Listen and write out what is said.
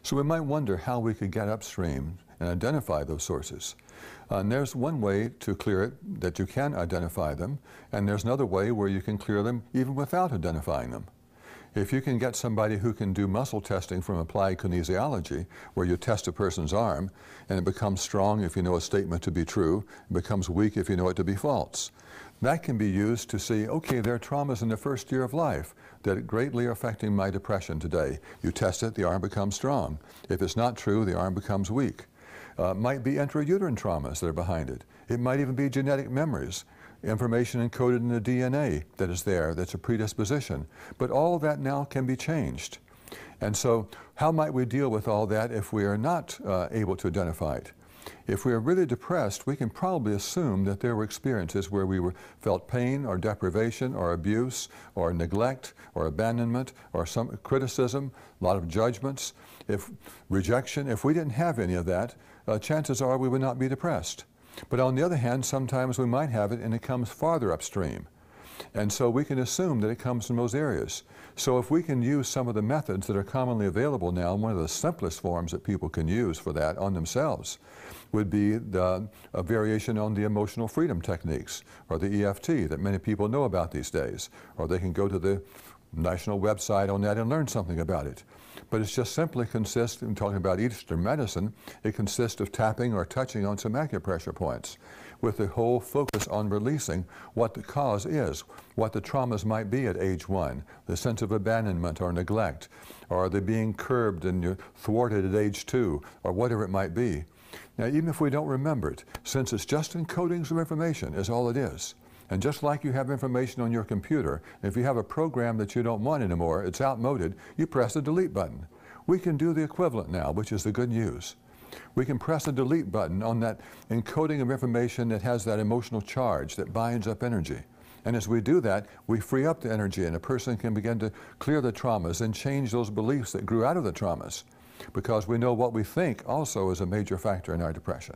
So we might wonder how we could get upstream and identify those sources. And there's one way to clear it, that you can identify them, and there's another way where you can clear them even without identifying them. If you can get somebody who can do muscle testing from applied kinesiology, where you test a person's arm, and it becomes strong if you know a statement to be true, it becomes weak if you know it to be false. That can be used to see, okay, there are traumas in the first year of life that are greatly affecting my depression today. You test it, the arm becomes strong. If it's not true, the arm becomes weak. Might be intrauterine traumas that are behind it. It might even be genetic memories, information encoded in the DNA that is there, that's a predisposition. But all that now can be changed. And so how might we deal with all that if we are not able to identify it? If we are really depressed, we can probably assume that there were experiences where we felt pain or deprivation or abuse or neglect or abandonment or some criticism, a lot of judgments, rejection. If we didn't have any of that, chances are we would not be depressed. But on the other hand, sometimes we might have it and it comes farther upstream. And so we can assume that it comes from those areas. So if we can use some of the methods that are commonly available now, one of the simplest forms that people can use for that on themselves would be a variation on the emotional freedom techniques, or the EFT that many people know about these days. Or they can go to the national website on that and learn something about it. But it just simply consists, in talking about Eastern medicine, it consists of tapping or touching on some acupressure points with the whole focus on releasing what the cause is, what the traumas might be at age 1, the sense of abandonment or neglect, or the being curbed and you're thwarted at age 2, or whatever it might be. Now, even if we don't remember it, since it's just encoding some information is all it is. And just like you have information on your computer, if you have a program that you don't want anymore, it's outmoded, you press the delete button. We can do the equivalent now, which is the good news. We can press the delete button on that encoding of information that has that emotional charge that binds up energy. And as we do that, we free up the energy and a person can begin to clear the traumas and change those beliefs that grew out of the traumas, because we know what we think also is a major factor in our depression.